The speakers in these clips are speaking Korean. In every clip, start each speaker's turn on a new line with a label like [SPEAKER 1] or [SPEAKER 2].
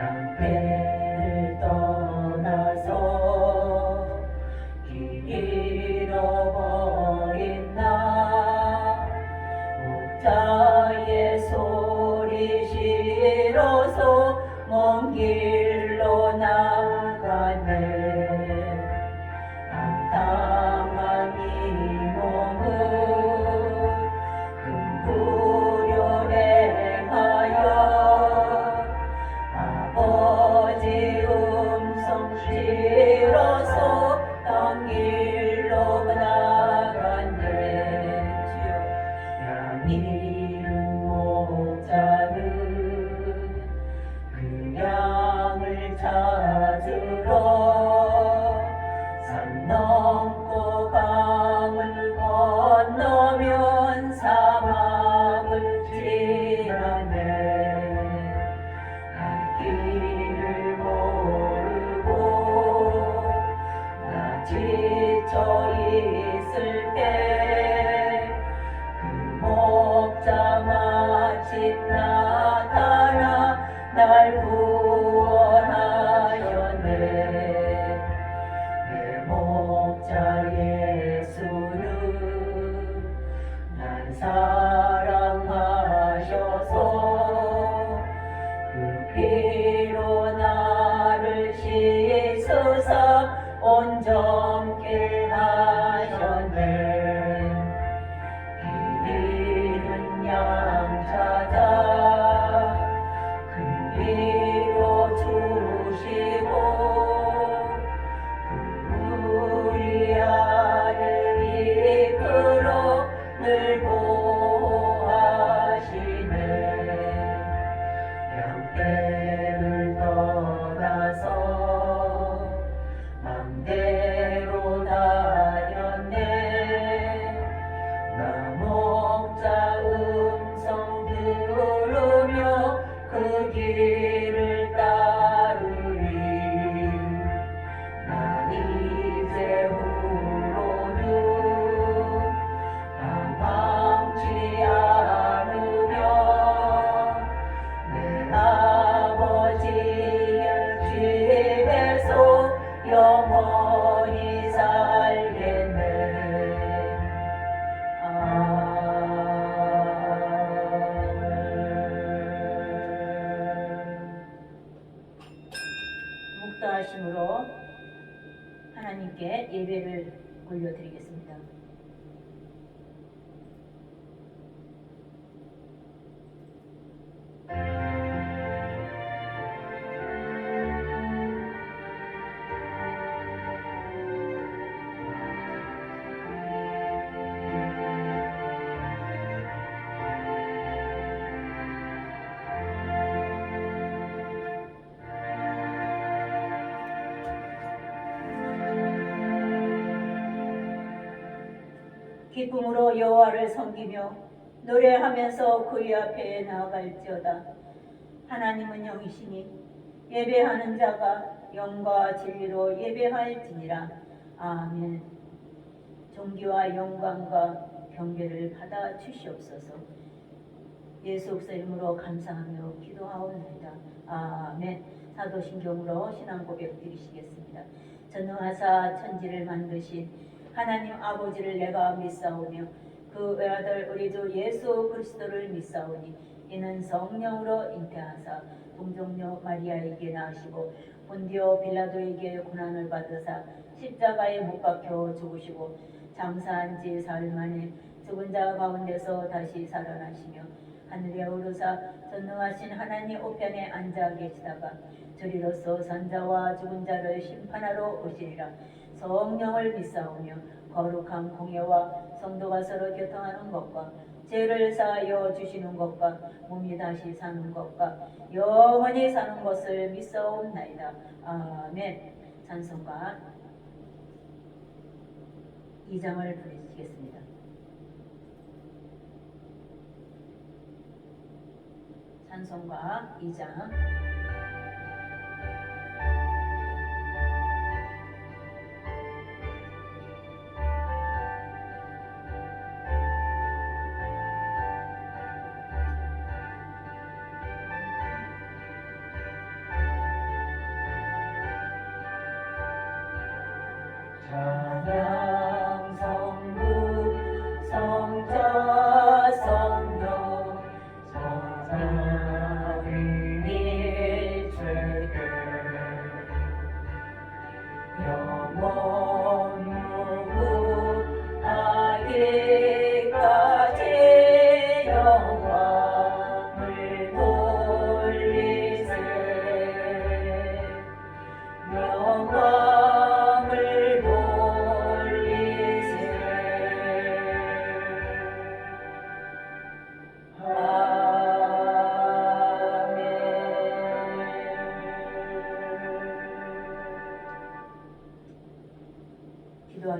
[SPEAKER 1] 양떼를 떠나서 길 잃어버린 나 목자의 소리 싫어서 먼 길로 나가네. 암담한 이 몸은 금부려 행하여 아버지 음성 싫어서 딴 길로 나간대. 주여 양 잃은 목자는 그 양을 찾으러 산 넘고 강을 건너면 사막을 지나네. 갈 길을 모르고 나 지쳐 있을 때 그 목자 마침 나타나 날 구원하였네. 내 목자 예수는 날 사랑하셔서 그 피로 나를 씻으사 온전케 하셨네. 길 잃은 양 찾아 그 위로 주시고 우리 아를 이끌어 늘 보호하시네. 양떼를 떠나서 맘대로 다녔네. 나 목자 음성 들으며 그 길을 따르리. 난 이제 후로는 방황치 않으며 내 아버지의 집에서 영원히 살겠네. 묵다하심으로 하나님께 예배를 올려드리겠습니다. 기쁨으로 여호와를 섬기며 노래하면서 그의 앞에 나아갈지어다. 하나님은 영이시니 예배하는 자가 영과 진리로 예배할지니라. 아멘. 존귀와 영광과 경배를 받아 주시옵소서. 예수 그리스도 이름으로 감사하며 기도하옵나이다. 아멘. 사도신경으로 신앙 고백 드리시겠습니다. 전능하사 천지를 만드신 하나님 아버지를 내가 믿사오며 그 외아들 우리 주 예수 그리스도를 믿사오니 이는 성령으로 잉태하사 동정녀 마리아에게 나시고 본디오 빌라도에게 고난을 받으사 십자가에 못 박혀 죽으시고 장사한 지 사흘 만에 죽은 자 가운데서 다시 살아나시며 하늘에 오르사 전능하신 하나님 우편에 앉아 계시다가 저리로서 산자와 죽은 자를 심판하러 오시리라. 성령을 믿사오며 거룩한 공예와 성도가 서로 교통하는 것과 죄를 사하여 주시는 것과 몸이 다시 사는 것과 영원히 사는 것을 믿사옵나이다. 아멘. 찬송가 2장을 부르시겠습니다. 찬송가 2장.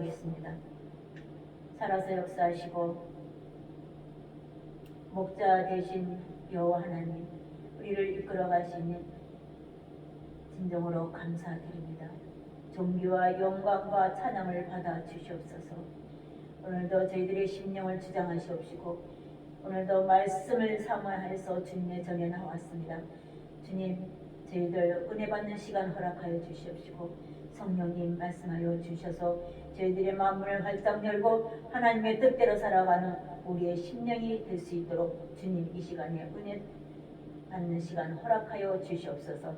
[SPEAKER 1] 기도하겠습니다. 살아서 역사하시고 목자 되신 여호와 하나님, 우리를 이끌어 가시니 진정으로 감사드립니다. 존귀와 영광과 찬양을 받아 주시옵소서. 오늘도 저희들의 심령을 주장하시옵시고 오늘도 말씀을 삼아해서 주님의 전에 나왔습니다. 주님, 저희들 은혜 받는 시간 허락하여 주시옵시고 성령님 말씀하여 주셔서 저희들의 마음을 활짝 열고 하나님의 뜻대로 살아가는 우리의 심령이 될 수 있도록 주님 이 시간에 은혜 받는 시간 허락하여 주시옵소서.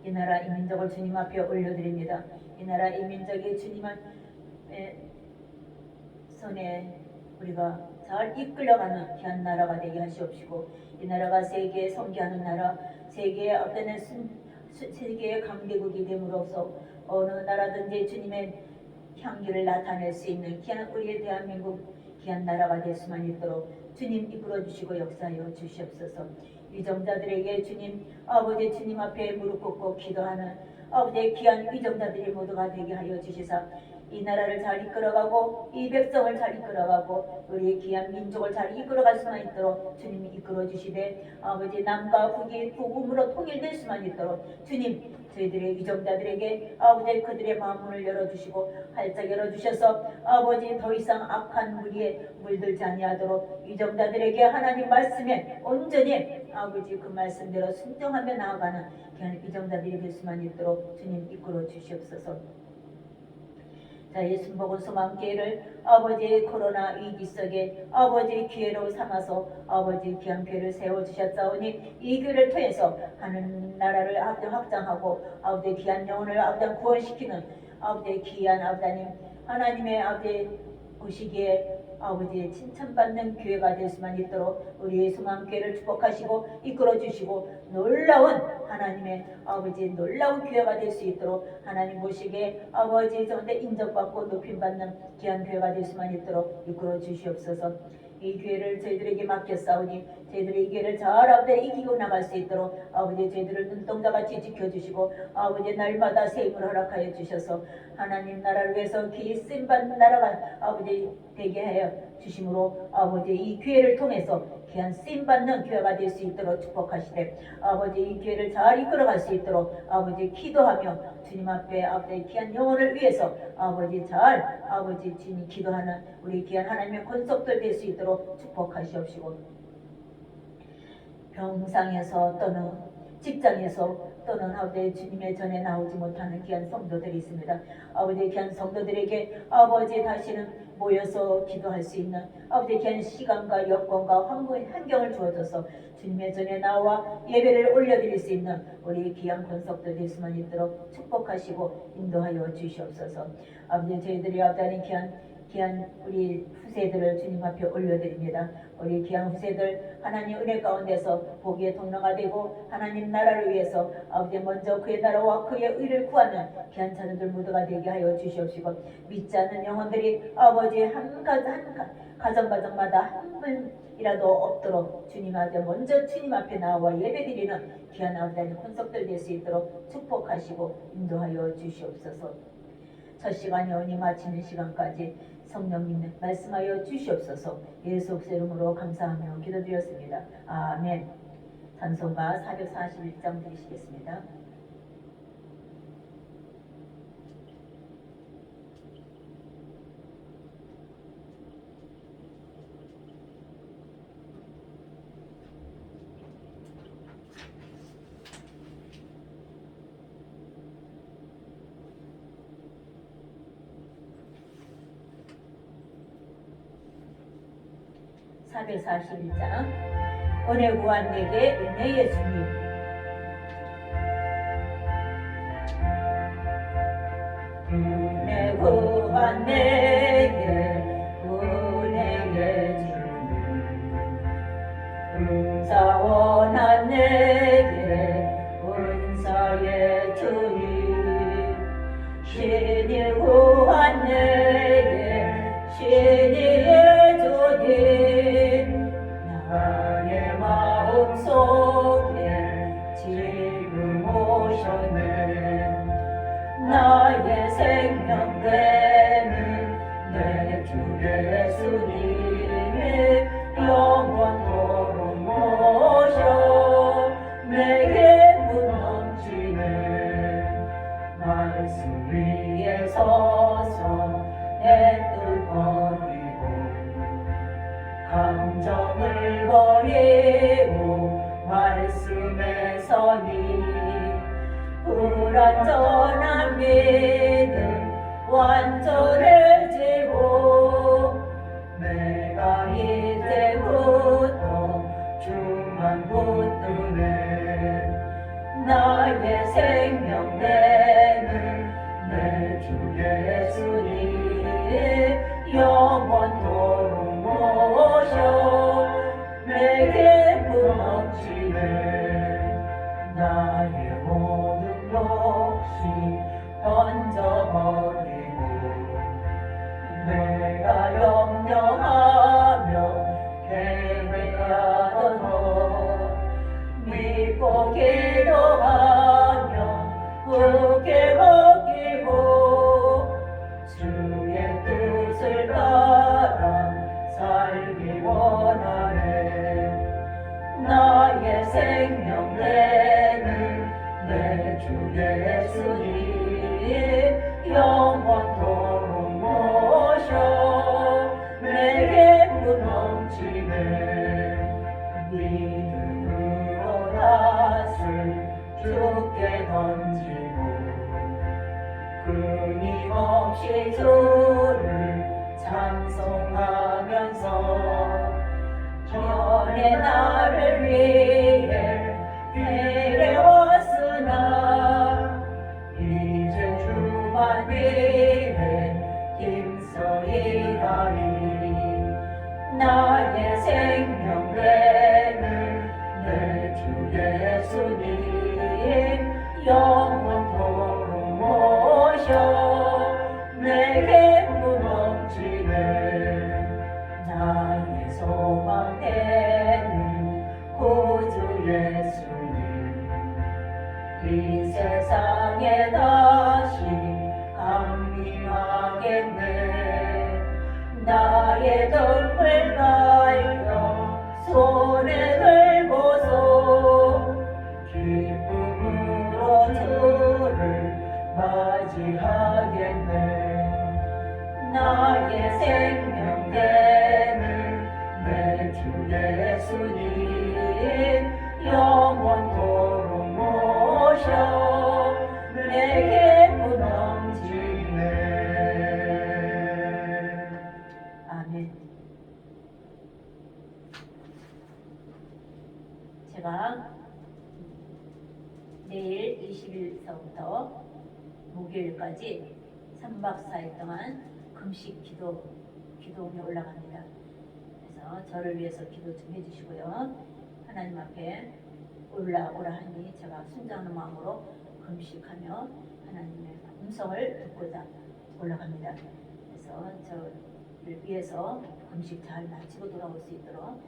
[SPEAKER 1] 이 나라 이 민족을 주님 앞에 올려드립니다. 이 나라 이 민족이 주님의 손에 우리가 잘 이끌려가는 귀한 나라가 되게 하시옵시고 이 나라가 세계에 선교하는 나라, 세계의 어떤 세계의 강대국이 됨으로써 어느 나라든지 주님의 향기를 나타낼 수 있는 귀한 우리의 대한민국 귀한 나라가 될 수만 있도록 주님 이끌어 주시고 역사하여 주시옵소서. 위정자들에게 주님 아버지 주님 앞에 무릎 꿇고 기도하는 아버지의 귀한 위정자들이 모두가 되게 하여 주시사 이 나라를 잘 이끌어가고 이 백성을 잘 이끌어가고 우리의 귀한 민족을 잘 이끌어갈 수만 있도록 주님이 이끌어 주시되 아버지 남과 북이 복음으로 통일될 수만 있도록 주님 저희들의 위정자들에게 아버지 그들의 마음문을 열어주시고 활짝 열어주셔서 아버지 더 이상 악한 무리에 물들지 아니하도록 위정자들에게 하나님 말씀에 온전히 아버지 그 말씀대로 순종하며 나아가는 귀한 위정자들이 될 수만 있도록 주님 이끌어 주시옵소서. 이 순복음 소망교회를 아버지의 코로나 위기 속에 아버지의 기회로 삼아서 아버지의 귀한 교회를 세워주셨사오니 이 교회를 통해서 하는 나라를 확장하고 아버지의 귀한 영혼을 아버지 구원시키는 아버지의 귀한 아버지님 하나님의 아버지 보시기에 아버지의 칭찬받는 교회가 될 수만 있도록 우리의 소망교회를 축복하시고 이끌어주시고 놀라운 하나님의 아버지 놀라운 교회가 될 수 있도록 하나님 보시기에 아버지 정대 인정받고 높임받는 귀한 교회가 될 수만 있도록 이끌어주시옵소서. 이 교회를 저희들에게 맡겼사오니 저희들이 이 교회를 잘 아버지 이기고 나갈 수 있도록 아버지 저희들을 눈동자같이 지켜주시고 아버지 날마다 새 힘을 허락하여 주셔서 하나님 나라를 위해서 귀히 쓰임받는 나라가 아버지 되게 하여 주심으로 아버지 이 교회를 통해서 귀한 쓰임받는 교회가 될 수 있도록 축복하시되 아버지 이 교회를 잘 이끌어갈 수 있도록 아버지 기도하며 주님 앞에 아버지 귀한 영혼을 위해서 아버지 잘 아버지 주님 기도하는 우리 귀한 하나님의 권속들 될 수 있도록 축복하시옵시고 병상에서 또는 직장에서 또는 아버지 주님의 전에 나오지 못하는 귀한 성도들이 있습니다. 아버지 귀한 성도들에게 아버지 다시는 모여서 기도할 수 있는 아버지 귀한 시간과 여건과 환경을 주어줘서 주님의 전에 나와 예배를 올려드릴 수 있는 우리 귀한 권속들 될 수만 있도록 축복하시고 인도하여 주시옵소서. 아버지 저희들이 아버지 귀한 우리 후세들을 주님 앞에 올려드립니다. 우리 귀한 후세들 하나님 은혜 가운데서 복의 통로가 되고 하나님 나라를 위해서 아버지 먼저 그의 나라와 그의 의를 구하는 귀한 자녀들 모두가 되게 하여 주시옵시고 믿지 않는 영혼들이 아버지 한 가정마다 한 분이라도 없도록 주님 앞에 먼저 주님 앞에 나와 예배드리는 귀한 아버지 권속들 될 수 있도록 축복하시고 인도하여 주시옵소서. 첫 시간이 오니 마치는 시간까지 성령님 말씀하여 주시옵소서. 예수 그리스도의 이름으로 감사하며 기도드렸습니다. 아멘. 찬송가 441장 드리시겠습니다. (441장) 은혜 구한 내게 은혜의 주님 은혜 구한 내게 은혜의 주님 은사원한 내게 은사의 주님 신이 구한 내게 신의 주님 나의 마음속에 지금 오셨네 나의 생명 되는 말씀에 서니 불완전한 믿음 완전해지고 내가 이제부터 주만 붙드네 나의 생명 되는 내 주 예수님 영원토록 모셔 내게 무너지네 나의 모든 욕심 던져버리고 내가 염려하며 계획하던 것 믿고 기도하며 굳게 먹이고 주의 뜻을 따라 살기 원하네 나의 생명 되는 내 주 예수님 영원토록 모셔 내게 무너지네 믿음으로 낫을 주께 던지고 끊임없이 주를 찬송하면서 전에 나를 위해 내려왔으나 이제 주만 위해 힘써 일하리 나의 생명 되는 내 주 예수님 영원토록 모셔 내게 무너지네 나의 소망 되는 구주 예수님 이 세상에 다시 강림하겠네 나의 등을 밝혀 손에 들고서 기쁨으로 주를 맞이하겠네 나의 생명 되는 내 주 예수님 영원토록 모셔 내게 무너지네 아멘. 제가 내일 20일서부터 목요일까지 3박 4일 동안 금식 기도에 올라갑니다. 그래서 저를 위해서 기도 좀 해주시고요. 하나님 앞에 올라오라 하니 제가 순전한 마음으로 금식하며 하나님의 음성을 듣고자 올라갑니다. 그래서 저를 위해서 금식 잘 마치고 돌아올 수 있도록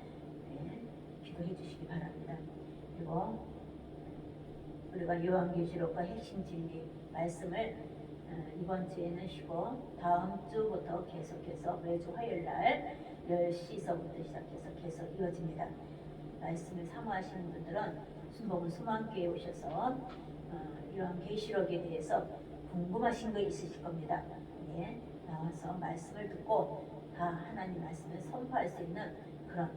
[SPEAKER 1] 기도해 주시기 바랍니다. 그리고 우리가 요한계시록과 핵심 진리 말씀을 이번 주에는 쉬고 다음 주부터 계속해서 매주 화요일날 10시서부터 시작해서 계속 이어집니다. 말씀을 사모하시는 분들은 순복음 소망교회에 오셔서 요한계시록에 대해서 궁금하신 거 있으실 겁니다. 예, 나와서 말씀을 듣고 다 하나님 말씀을 선포할 수 있는 그런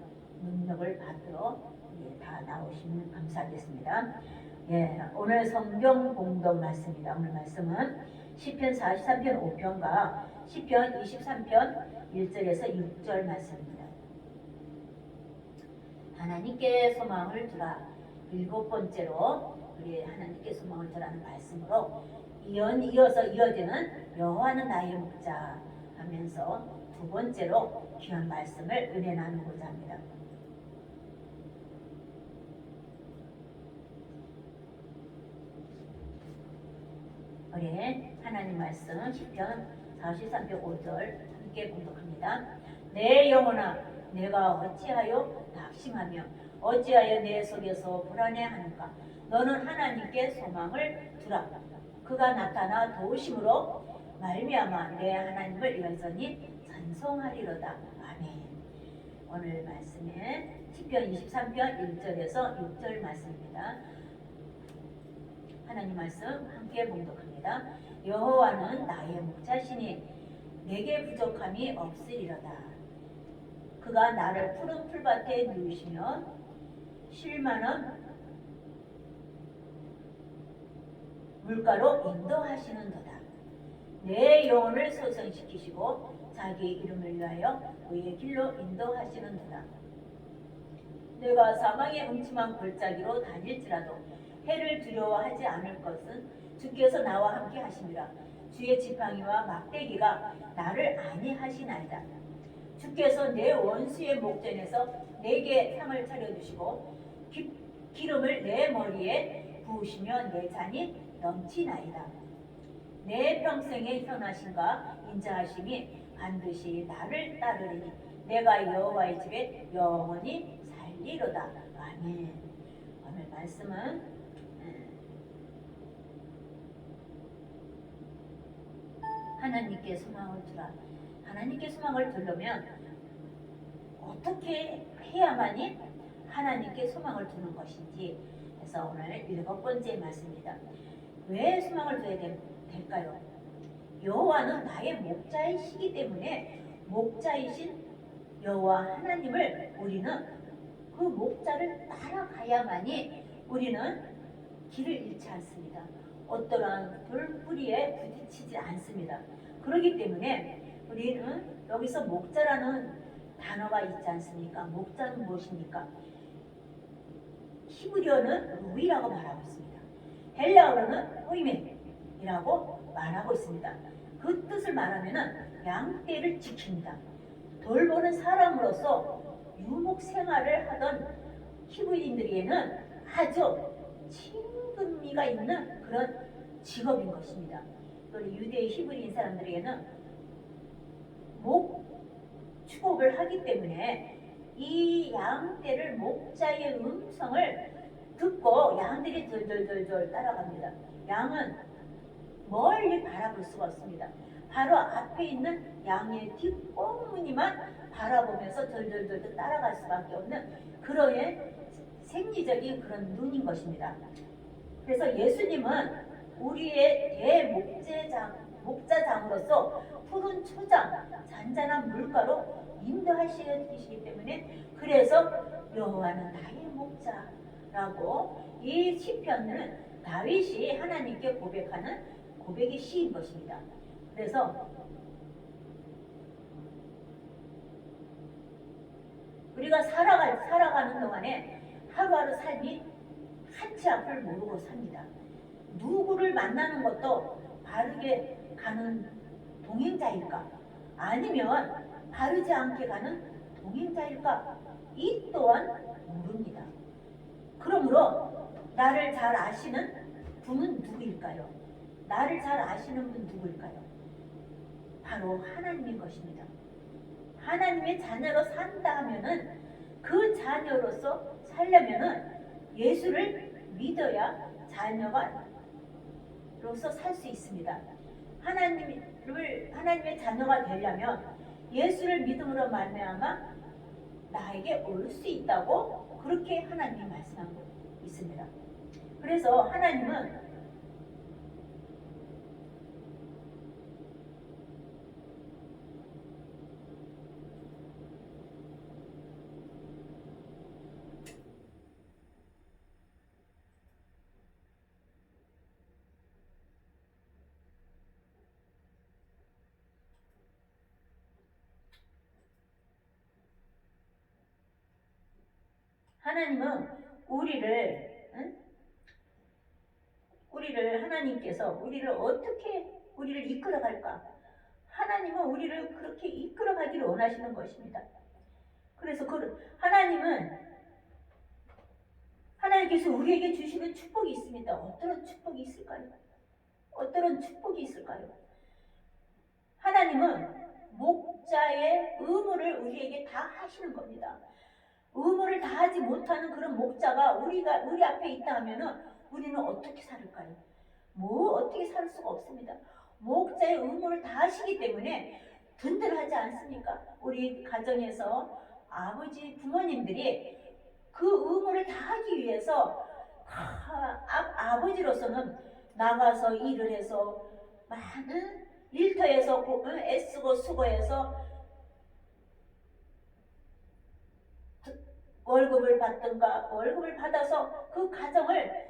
[SPEAKER 1] 능력을 받들어 다 나오시면 감사하겠습니다. 예, 오늘 성경 공동 말씀입니다. 오늘 말씀은 시편 43편 5편과 시편 23편 1절에서 6절 말씀입니다. 하나님께 소망을 두라. 7번째로 우리 하나님께 소망을 두라는 말씀으로 이어서 이어지는 여호와는 나의 목자 하면서 2번째로 귀한 말씀을 은혜 나누고자 합니다. 우리 하나님 말씀 시편 43편 5절 함께 공독합니다. 내 영혼아 내가 어찌하여 낙심하며 어찌하여 내 속에서 불안해하는가. 너는 하나님께 소망을 두라. 그가 나타나 도우심으로 말미암아 내 하나님을 여전히 찬송하리로다. 아멘. 오늘 말씀은 시편 23편 1절에서 6절 말씀입니다. 하나님 말씀 함께 봉독합니다. 여호와는 나의 목자시니 내게 부족함이 없으리로다. 그가 나를 푸른 풀밭에 누우시며 쉴만한 물가로 인도하시는도다. 내 영혼을 소생시키시고 자기 이름을 위하여 의의 길로 인도하시는도다. 내가 사망의 음침한 골짜기로 다닐지라도 해를 두려워하지 않을 것은 주께서 나와 함께 하심이라. 주의 지팡이와 막대기가 나를 안위하시나이다. 주께서 내 원수의 목전에서 내게 상을 차려주시고 기름을 내 머리에 부으시며 내 잔이 넘치나이다. 내 평생의 선하심과 인자하심이 반드시 나를 따르리니 내가 여호와의 집에 영원히 살리로다. 아멘. 오늘 말씀은 하나님께 소망을 두라. 하나님께 소망을 두려면 어떻게 해야만이 하나님께 소망을 두는 것인지 해서 오늘 7번째 말씀입니다. 왜 소망을 둬야 될까요? 여호와는 나의 목자이시기 때문에 목자이신 여호와 하나님을 우리는 그 목자를 따라가야만이 우리는 길을 잃지 않습니다. 어떠한 돌뿌리에 부딪히지 않습니다. 그렇기 때문에 우리는 여기서 목자라는 단어가 있지 않습니까? 목자는 무엇입니까? 히브리어는 루이라고 말하고 있습니다. 헬라어로는 호이멘이라고 말하고 있습니다. 그 뜻을 말하면 양떼를 지킵니다. 돌보는 사람으로서 유목 생활을 하던 히브리인들에게는 아주 친근미가 있는 그런 직업인 것입니다. 또 유대 히브리인 사람들에게는 목 축업을 하기 때문에 이 양떼를 목자의 음성을 듣고 양들이 덜덜덜덜 따라갑니다. 양은 멀리 바라볼 수가 없습니다. 바로 앞에 있는 양의 뒷꽁무니만 바라보면서 덜덜덜 따라갈 수밖에 없는 그런 생리적인 그런 눈인 것입니다. 그래서 예수님은 우리의 목자장으로서 푸른 초장, 잔잔한 물가로 인도하시기 때문에 그래서 여호와는 나의 목자라고 이 시편은 다윗이 하나님께 고백하는 고백의 시인 것입니다. 그래서 우리가 살아가는 동안에 하루하루 삶이 한치 앞을 모르고 삽니다. 누구를 만나는 것도 바르게 가는 동행자일까? 아니면 바르지 않게 가는 동행자일까? 이 또한 모릅니다. 그러므로 나를 잘 아시는 분은 누구일까요? 나를 잘 아시는 분 누구일까요? 바로 하나님인 것입니다. 하나님의 자녀로 산다 하면은 그 자녀로서 살려면은 예수를 믿어야 자녀로서 살 수 있습니다. 하나님의 자녀가 되려면 예수를 믿음으로 말미암아 나에게 올 수 있다고 그렇게 하나님이 말씀하고 있습니다. 그래서 하나님은 하나님께서 우리를 어떻게 우리를 이끌어갈까? 하나님은 우리를 그렇게 이끌어가기를 원하시는 것입니다. 그래서 하나님께서 우리에게 주시는 축복이 있습니다. 어떤 축복이 있을까요? 어떤 축복이 있을까요? 하나님은 목자의 의무를 우리에게 다 하시는 겁니다. 의무를 다하지 못하는 그런 목자가 우리 앞에 있다 하면은 우리는 어떻게 살을까요? 어떻게 살 수가 없습니다. 목자의 의무를 다하시기 때문에 든든하지 않습니까? 우리 가정에서 부모님들이 그 의무를 다하기 위해서 아버지로서는 나가서 일을 해서 많은 일터에서 애쓰고 수고해서 월급을 받든가 월급을 받아서 그 가정을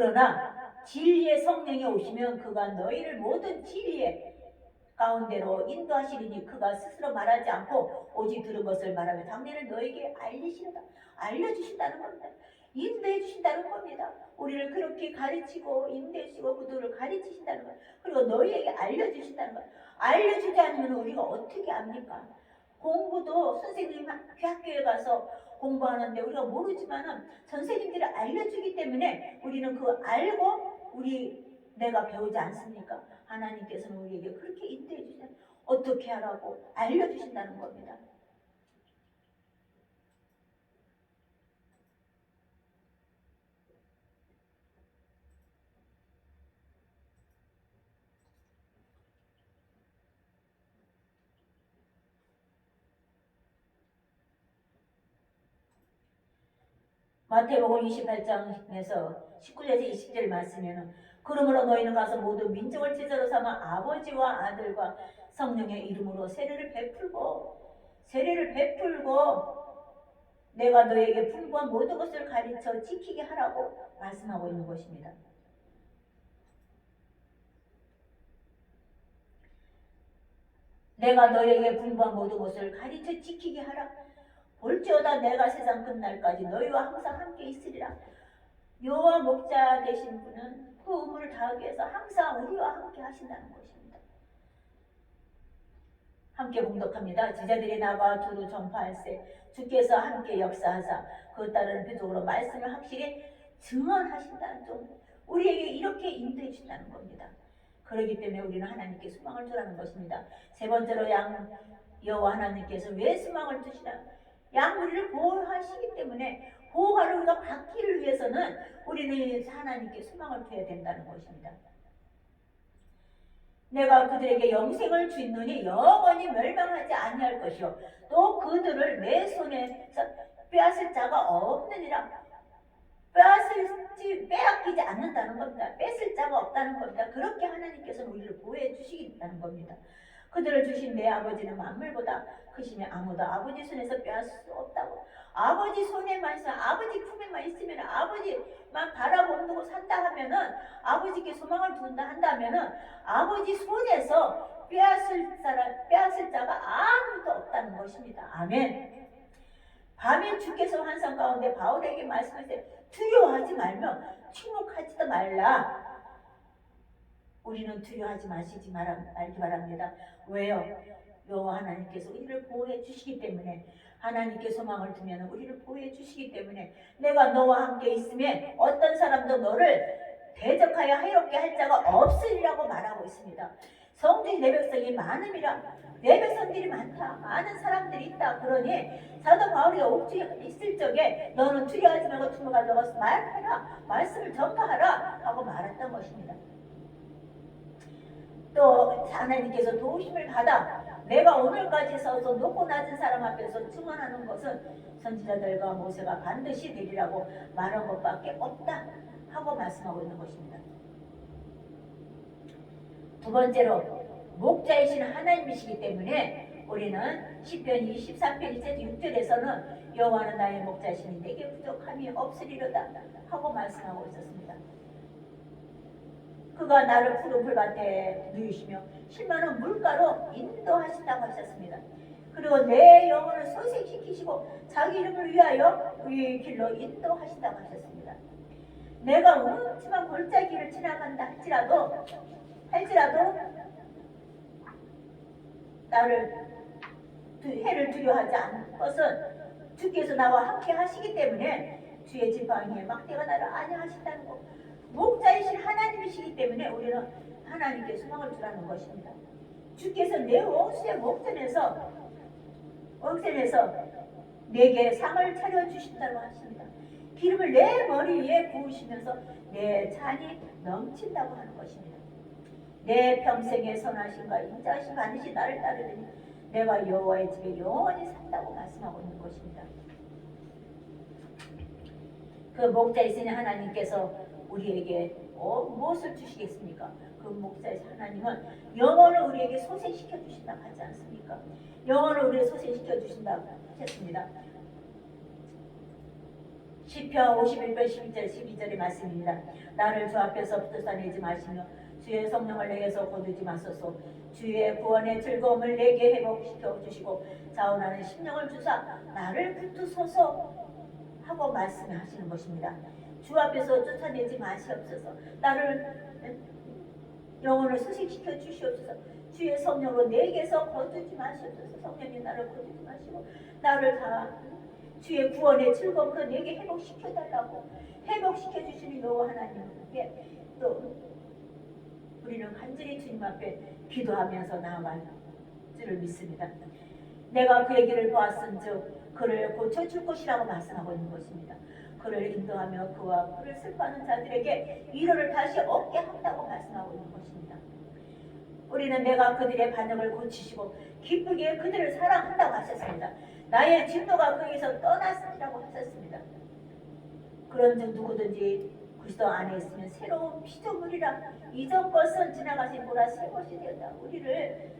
[SPEAKER 1] 그러나 진리의 성령이 오시면 그가 너희를 모든 진리의 가운데로 인도하시리니 그가 스스로 말하지 않고 오직 들은 것을 말하며 장래를 너에게 알리시리다. 알려주신다는 겁니다. 인도해 주신다는 겁니다. 우리를 그렇게 가르치고 인도해 주시고 그들을 가르치신다는 것. 그리고 너희에게 알려주신다는 것. 알려주지 않으면 우리가 어떻게 압니까? 공부도 선생님 학교에 가서 공부하는데 우리가 모르지만은 선생님들이 알려주기 때문에 우리는 그거 알고 내가 배우지 않습니까? 하나님께서는 우리에게 그렇게 인도해 주시는 어떻게 하라고 알려주신다는 겁니다. 마태복음 28장에서 19절에서 20절 말씀에는 그러므로 너희는 가서 모두 민족을 제자로 삼아 아버지와 아들과 성령의 이름으로 세례를 베풀고 내가 너희에게 분부한 모든 것을 가르쳐 지키게 하라고 말씀하고 있는 것입니다. 내가 너희에게 분부한 모든 것을 가르쳐 지키게 하라. 볼지어다 내가 세상 끝날까지 너희와 항상 함께 있으리라. 여호와 목자 되신 분은 그 의무를 다하기 위해서 항상 우리와 함께 하신다는 것입니다. 함께 봉독합니다. 제자들이 나가 두루 전파할세 주께서 함께 역사하사 그에 따르는 표적으로 말씀을 확실히 증언하신다는 점, 우리에게 이렇게 인도해 주신다는 겁니다. 그렇기 때문에 우리는 하나님께 소망을 두라는 것입니다. 세 번째로 여호와 하나님께서 왜 소망을 두시나? 우리를 보호하시기 때문에 보호하러 우리가 받기를 위해서는 우리는 하나님께 소망을 둬야 된다는 것입니다. 내가 그들에게 영생을 주노니 영원히 멸망하지 아니할 것이요 또 그들을 내 손에서 빼앗을 자가 없느니라. 빼앗기지 않는다는 겁니다. 뺏을 자가 없다는 겁니다. 그렇게 하나님께서는 우리를 보호해 주시겠다는 겁니다. 그들을 주신 내 아버지는 만물보다 크시며 아무도 아버지 손에서 빼앗을 수 없다고. 아버지 손에만 있으면, 아버지 품에만 있으면, 아버지만 바라보고 산다 하면은, 아버지께 소망을 둔다 한다면은 아버지 손에서 빼앗을 자가 아무도 없다는 것입니다. 아멘. 밤에 주께서 환상 가운데 바울에게 말씀하시되 두려워하지 말며 침묵하지도 말라. 우리는 두려워하지 말기 바랍니다. 왜요? 여호와 하나님께서 우리를 보호해 주시기 때문에, 하나님께 소망을 두면 우리를 보호해 주시기 때문에, 내가 너와 함께 있으면 어떤 사람도 너를 대적하여 해롭게 할 자가 없으리라고 말하고 있습니다. 성중이 내 백성이 많음이라. 내 백성들이 많다. 많은 사람들이 있다. 그러니 사도 바울이 옥중에 있을 적에 너는 두려워하지 말고 품을 가져가서 말하라. 말씀을 전파하라. 하고 말했던 것입니다. 또 하나님께서 도우심을 받아 내가 오늘까지 서서 높고 낮은 사람 앞에서 증언하는 것은 선지자들과 모세가 반드시 되리라고 말한 것밖에 없다 하고 말씀하고 있는 것입니다. 두 번째로 목자이신 하나님이시기 때문에 우리는 시편 23편 6절에서는 여호와는 나의 목자이시니 내게 부족함이 없으리로다 하고 말씀하고 있었습니다. 그가 나를 푸른 풀밭에 누이시며 실만한 물가로 인도하신다고 하셨습니다. 그리고 내 영혼을 소생시키시고 자기 이름을 위하여 의의 길로 인도하신다고 하셨습니다. 내가 음침한 골짜기를 지나간다 할지라도 해를 두려워하지 않는 것은 주께서 나와 함께 하시기 때문에 주의 지팡이에 막대가 나를 안위하신다는 것. 목자이신 하나님이시기 때문에 우리는 하나님께 소망을 두라는 것입니다. 주께서 내 원수의 목전에서 내게 상을 차려주신다고 하십니다. 기름을 내 머리 위에 부으시면서 내 잔이 넘친다고 하는 것입니다. 내 평생의 선하심과 인자하심 반드시 나를 따르더니 내가 여호와의 집에 영원히 산다고 말씀하고 있는 것입니다. 그 목자이신 하나님께서 우리에게 무엇을 주시겠습니까? 그 목자이신 하나님은 영혼을 우리에게 소생시켜 주신다고 하지 않습니까? 영혼을 우리에게 소생시켜 주신다고 하셨습니다. 시편 51편 12절 12절의 말씀입니다. 나를 주 앞에서 쫓아내지 마시며 주의 성령을 내게서 거두지 마소서. 주의 구원의 즐거움을 내게 회복시켜 주시고 자원하는 심령을 주사 나를 붙드소서 하고 말씀하시는 것입니다. 주 앞에서 쫓아내지 마시옵소서. 나를 영혼을 수식시켜 주시옵소서. 주의 성령으로 내게서 거두지 마시옵소서. 성령이 나를 거두지 마시고 나를 다 주의 구원의 즐거움으로 내게 회복시켜 달라고 회복시켜 주시는 여호와 하나님께 또 우리는 간절히 주님 앞에 기도하면서 나아갈 줄을 믿습니다. 내가 그의 길을 보았은즉 그를 고쳐줄 것이라고 말씀하고 있는 것입니다. 그를 인도하며 그와 그를 슬퍼하는 자들에게 위로를 다시 얻게 한다고 말씀하고 있는 것입니다. 우리는 내가 그들의 반역을 고치시고 기쁘게 그들을 사랑한다고 하셨습니다. 나의 진노가 그에게서 떠났으리라고 하셨습니다. 그런즉 누구든지 그리스도 안에 있으면 새로운 피조물이라 이전 것은 지나가신 보라 새 것이 되었다. 우리를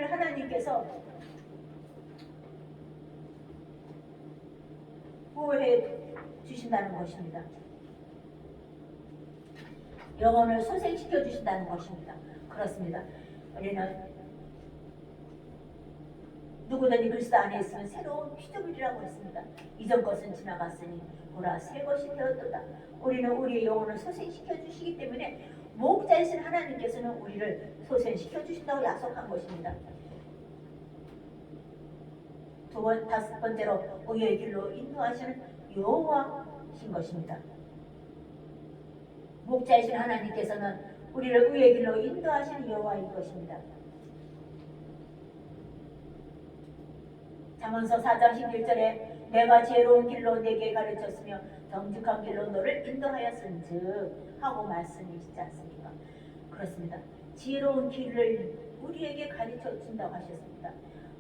[SPEAKER 1] 하나님께서 보호해 주신다는 것입니다. 영혼을 소생시켜 주신다는 것입니다. 그렇습니다. 우리는 누구든지 그리스도 안에 있으면 새로운 피조물이라고 했습니다. 이전 것은 지나갔으니 보라 새 것이 되었도다. 우리는 우리의 영혼을 소생시켜 주시기 때문에 목자이신 하나님께서는 우리를 소생시켜 주신다고 약속한 것입니다. 다섯 번째로 의의 길로 인도하시는 여호와신 것입니다. 목자이신 하나님께서는 우리를 의의 길로 인도하시는 여호와인 것입니다. 잠언서 4장 11절에 내가 지혜로운 길로 내게 가르쳤으며 정직한 길로 너를 인도하였은즉 하고 말씀이시지 않습니까? 그렇습니다. 지혜로운 길을 우리에게 가르쳐 준다고 하셨습니다.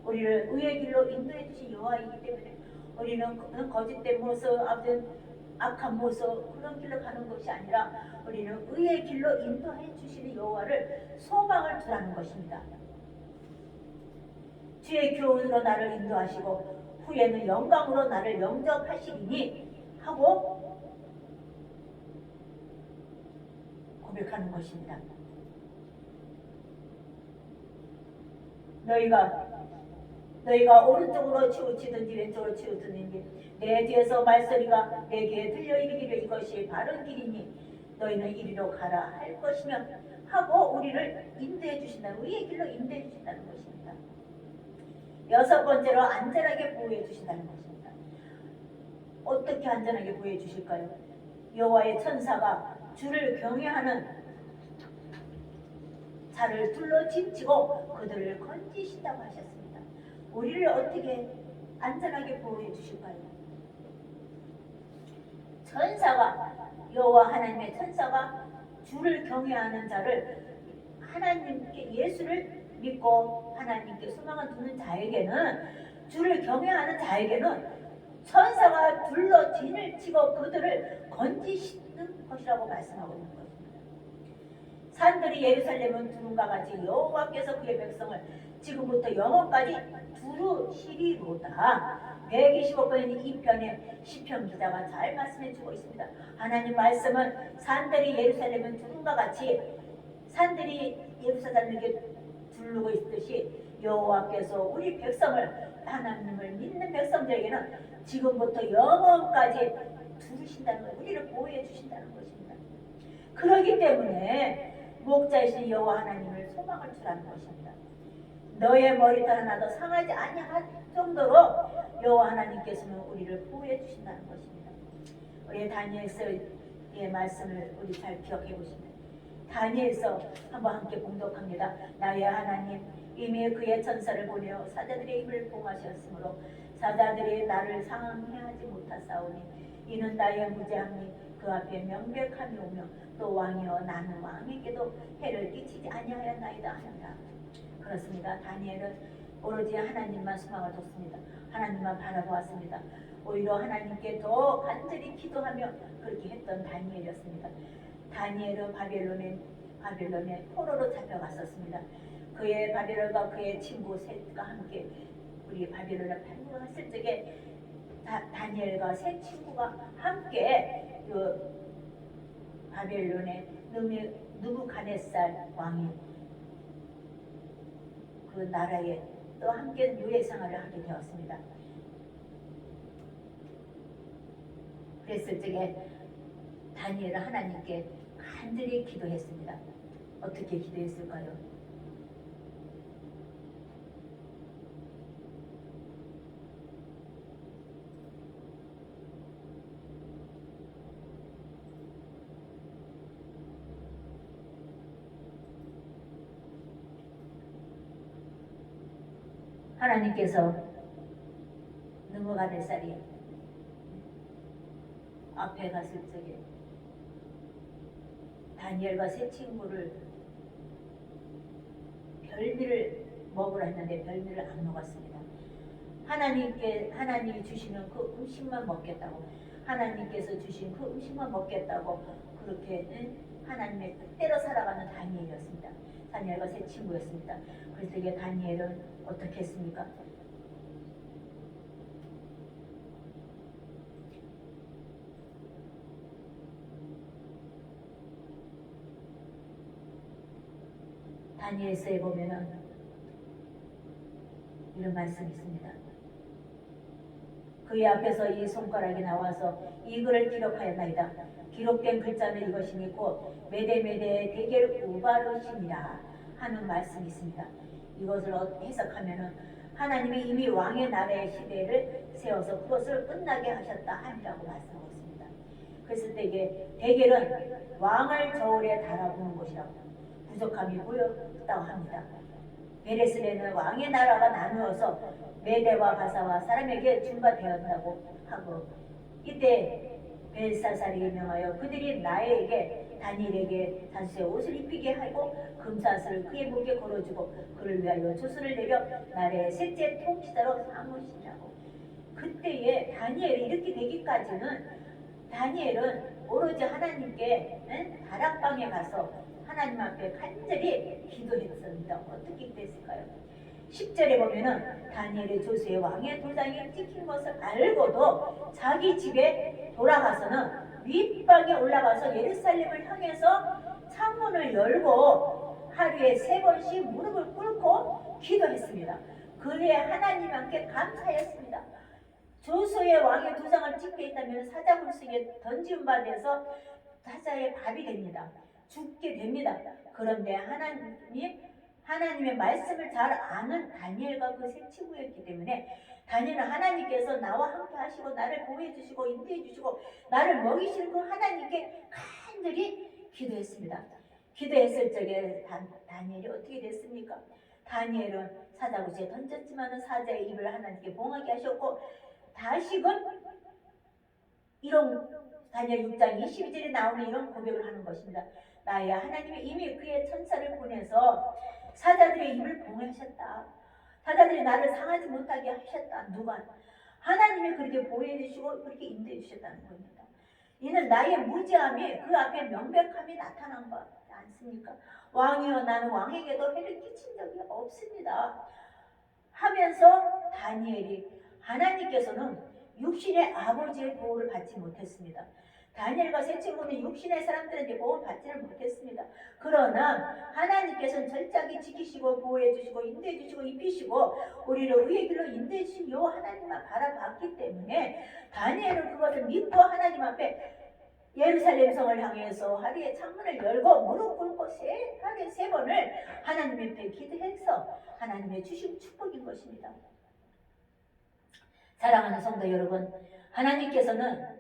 [SPEAKER 1] 우리를 의의 길로 인도해 주신 여호와이기 때문에 우리는 거짓된 모습, 악한 모습 그런 길로 가는 것이 아니라 우리는 의의 길로 인도해 주시는 여호와를 소망을 두라는 것입니다. 주의 교훈으로 나를 인도하시고 후에는 영광으로 나를 영접하시리니 하고 고백하는 것입니다. 너희가 오른쪽으로 치우치든지 왼쪽으로 치우치든지 내 뒤에서 말소리가 내 귀에 들려 이르기를 이것이 바른 길이니 너희는 이리로 가라 할 것이며 하고 우리를 인도해 주신다는 우리의 길로 인도해 주신다는 것입니다. 여섯 번째로 안전하게 보호해 주신다는 것입니다. 어떻게 안전하게 보호해 주실까요? 여호와의 천사가 주를 경외하는 자를 둘러 진치고 그들을 건지신다고 하셨습니다. 우리를 어떻게 안전하게 보호해 주실까요? 여호와 하나님의 천사가 주를 경외하는 자를 하나님께 예수를 믿고 하나님께 소망을 두는 자에게는 주를 경외하는 자에게는 천사가 둘러 진을 치고 그들을 건지시는 것이라고 말씀하고 있는 것입니다. 산들이 예루살렘은 두른과 같이 여호와께서 그의 백성을 지금부터 영원까지 두루시리로다. 125편 2편의 시편 기자가 잘 말씀해 주고 있습니다. 하나님 말씀은 산들이 예루살렘은 두른과 같이 산들이 예루살렘에게 두르고 있듯이 여호와께서 우리 백성을 하나님을 믿는 백성들에게는 지금부터 영원까지 두르신다는 것, 우리를 보호해 주신다는 것입니다. 그렇기 때문에 목자이신 여호와 하나님을 소망을 두라는 것입니다. 너의 머리털 하나도 상하지 아니할 정도로 여호와 하나님께서는 우리를 보호해 주신다는 것입니다. 우리 다니엘서의 말씀을 우리 잘 기억해 보시면 다니엘서 한번 함께 봉독합니다. 나의 하나님 이미 그의 천사를 보내어 사자들의 입을 봉하셨으므로 사자들이 나를 상하지 못하사오니 이는 나의 무죄함이 그 앞에 명백함이 오며 또 왕이여 나는 왕에게도 해를 끼치지 아니하였나이다 하였다. 그렇습니다. 다니엘은 오로지 하나님만 소망을 뒀습니다. 하나님만 바라보았습니다. 오히려 하나님께 더 간절히 기도하며 그렇게 했던 다니엘이었습니다. 다니엘은 바벨론의 포로로 잡혀갔었습니다. 그의 바벨론과 그의 친구 셋과 함께 우리 바벨론에 팔려갔을 적에 다니엘과 세 친구가 함께 그 바벨론의 느부갓네살 왕이 그 나라에 또 함께 노예 생활을 하게 되었습니다. 그랬을 적에 다니엘은 하나님께 간절히 기도했습니다. 어떻게 기도했을까요? 하나님께서 느부갓네살이 앞에 갔을 적에 다니엘과 세 친구를 별미를 먹으라 했는데 별미를 안 먹었습니다. 하나님이 주시는 그 음식만 먹겠다고, 하나님께서 주신 그 음식만 먹겠다고 그렇게 하나님의 뜻대로 살아가는 다니엘이었습니다. 다니엘과 세 친구였습니다. 그래서 이게 다니엘은 어떻게 했습니까? 다니엘서에 보면은 이런 말씀이 있습니다. 그의 앞에서 이 손가락이 나와서 이 글을 기록하였나이다. 기록된 글자는 이것이니 곧 메데메데 데겔 우바르시니라 하는 말씀이 있습니다. 이것을 해석하면은 하나님이 이미 왕의 나라의 시대를 세워서 그것을 끝나게 하셨다 하니라고 말씀하고 있습니다. 그랬을 때 이게 데겔은 왕을 저울에 달아보는 곳이라고 부족함이 보였다고 합니다. 베레스레는 왕의 나라가 나누어서 메대와 바사와 사람에게 준바되었다고 하고, 이때 벨사살이 명하여 그들이 나에게 다니엘에게 단수의 옷을 입히게 하고 금사슬을 그의 목에 걸어주고 그를 위하여 조서를 내려 나라의 셋째 통치자로 삼으시라고. 그때에 다니엘이 이렇게 되기까지는 다니엘은 오로지 하나님께 다락방에 가서 하나님 앞에 간절히 기도했습니다. 어떻게 됐을까요? 10절에 보면은 다니엘의 조수의 왕의 도장이 찍힌 것을 알고도 자기 집에 돌아가서는 윗방에 올라가서 예루살렘을 향해서 창문을 열고 하루에 3번씩 무릎을 꿇고 기도했습니다. 그에 하나님 함께 감사했습니다. 조수의 왕의 도장을 찍혀 있다면 사자굴 속에 던지운 바 돼서 사자의 밥이 됩니다. 죽게 됩니다. 그런데 하나님의 말씀을 잘 아는 다니엘과 그 세 친구였기 때문에 다니엘은 하나님께서 나와 함께 하시고 나를 보호해 주시고 인도해 주시고 나를 먹이시는 그 하나님께 간절히 기도했습니다. 기도했을 적에 다니엘이 어떻게 됐습니까? 다니엘은 사자굴에 던졌지만 사자의 입을 하나님께 봉하게 하셨고, 다시금 이런 다니엘 6장 22절에 나오는 이런 고백을 하는 것입니다. 나야 하나님이 이미 그의 천사를 보내서 사자들의 입을 봉하셨다. 사자들이 나를 상하지 못하게 하셨다. 누가? 하나님이 그렇게 보호해 주시고 그렇게 인도해 주셨다는 겁니다. 이는 나의 무지함이 그 앞에 명백함이 나타난 것 않습니까? 왕이여 나는 왕에게도 해를 끼친 적이 없습니다 하면서 다니엘이 하나님께서는 육신의 아버지의 보호를 받지 못했습니다. 다니엘과 세 친구는 육신의 사람들에게 보호를 받지를 못했습니다. 그러나 하나님께서는 철저하게 지키시고 보호해 주시고 인도해 주시고 입히시고 우리를 의의 길로 인도해 주신 요 하나님만 바라봤기 때문에 다니엘은 그것을 믿고 하나님 앞에 예루살렘 성을 향해서 하루에 창문을 열고 무릎 꿇고 하루에 3번을 하나님 앞에 기도해서 하나님의 주신 축복인 것입니다. 사랑하는 성도 여러분, 하나님께서는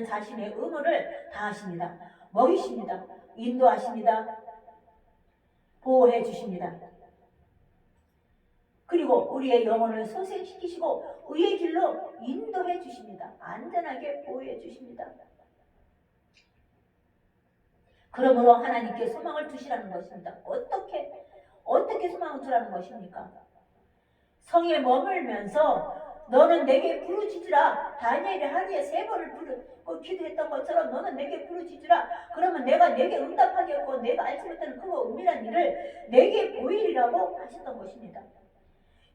[SPEAKER 1] 자신의 의무를 다하십니다. 먹이십니다. 인도하십니다. 보호해 주십니다. 그리고 우리의 영혼을 소생시키시고 의의 길로 인도해 주십니다. 안전하게 보호해 주십니다. 그러므로 하나님께 소망을 두시라는 것입니다. 어떻게 소망을 두라는 것입니까? 성에 머물면서 너는 내게 부르짖으라. 다니엘이 하루에 3번을 기도했던 것처럼 너는 내게 부르짖으라. 그러면 내가 내게 응답하겠고 내가 알지 못하는 크고 은밀한 일을 내게 보이리라고 하셨던 것입니다.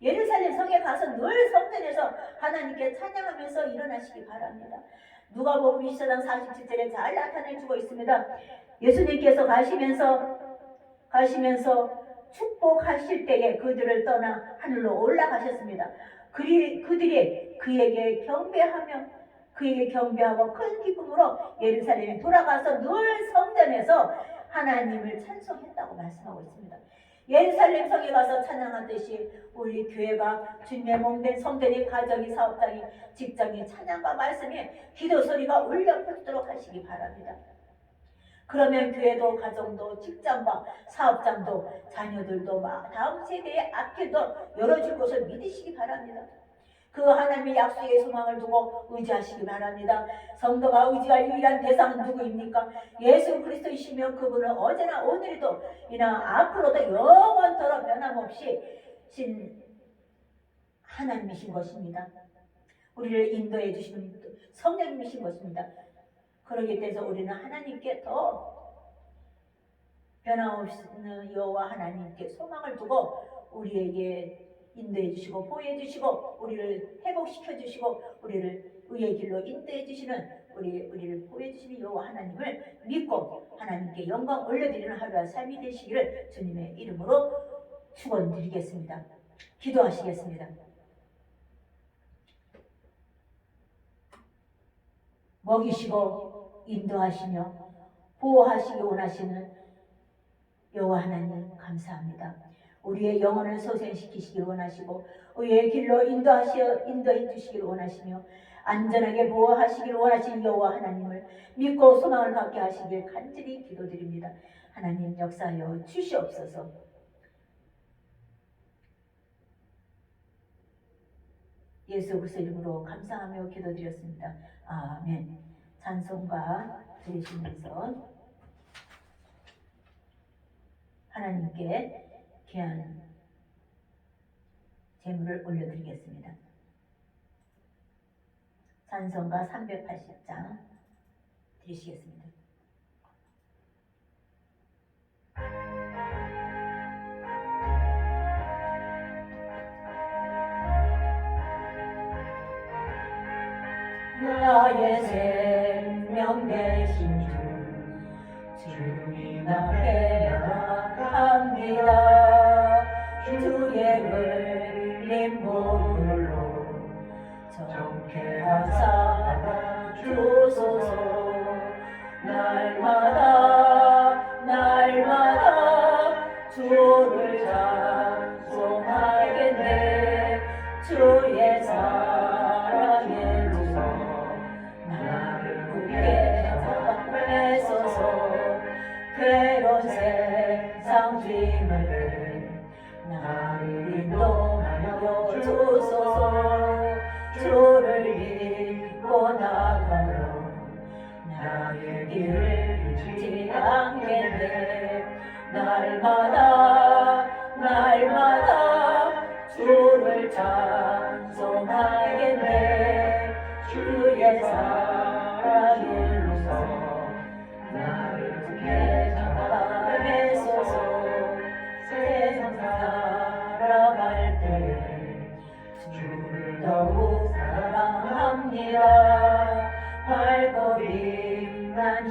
[SPEAKER 1] 예루살렘 성에 가서 늘 성전에서 하나님께 찬양하면서 일어나시기 바랍니다. 누가복음 20장 47절에 잘 나타내주고 있습니다. 예수님께서 가시면서 축복하실 때에 그들을 떠나 하늘로 올라가셨습니다. 그들이 그에게 경배하고 큰 기쁨으로 예루살렘에 돌아가서 늘 성전에서 하나님을 찬송했다고 말씀하고 있습니다. 예루살렘 성에 가서 찬양하듯이 우리 교회가 주님의 몸된 성전이, 가정이, 사업장이, 직장이 찬양과 말씀이 기도 소리가 울려 퍼지도록 하시기 바랍니다. 그러면 교회도, 가정도, 직장과 사업장도, 자녀들도 다음 세대의 앞길도 열어줄 것을 믿으시기 바랍니다. 그 하나님의 약속의 소망을 두고 의지하시기 바랍니다. 성도가 의지할 유일한 대상은 누구입니까? 예수 그리스도이시며 그분은 어제나 오늘도 이나 앞으로도 영원토록 변함없이 신 하나님이신 것입니다. 우리를 인도해 주시는 성령님이신 것입니다. 그러기 때문에 우리는 하나님께 더 변함없는 여호와 하나님께 소망을 두고 우리에게 인도해 주시고 보호해 주시고 우리를 회복시켜 주시고 우리를 의의 길로 인도해 주시는 우리를 보호해 주시는 여호와 하나님을 믿고 하나님께 영광 올려드리는 하루와 삶이 되시기를 주님의 이름으로 축원드리겠습니다. 기도하시겠습니다. 먹이시고 인도하시며 보호하시기 원하시는 여호와 하나님 감사합니다. 우리의 영혼을 소생시키시길 원하시고 의의 길로 인도해 주시길 원하시며 안전하게 보호하시길 원하시는 여호와 하나님을 믿고 소망을 갖게 하시길 간절히 기도드립니다. 하나님 역사하여 주시옵소서. 예수 그리스도 이름으로 감사하며 기도드렸습니다. 아멘. 찬송가 드리시면서 하나님께 귀한 제물을 올려드리겠습니다. 찬송가 380장 드리시겠습니다. 나의 생명 되신 주 주님 앞에 나갑니다. 주의 흘린 보혈로 정케하사 주소서. 날마다 주를 찬송하겠네. 주의 사랑에 나를 굳게 잡아내소서. 괴로운 세상 짐을 나를 인도하여 주소서. 주를 믿고 나가려 나의 길을 잃지 않겠네. 날마다 주를 찬송하겠네. 주의 사랑에 나를 굳게 잡아내소서. 세상 살아갈 때 주를 더욱 사랑합니다. 밝고 빛난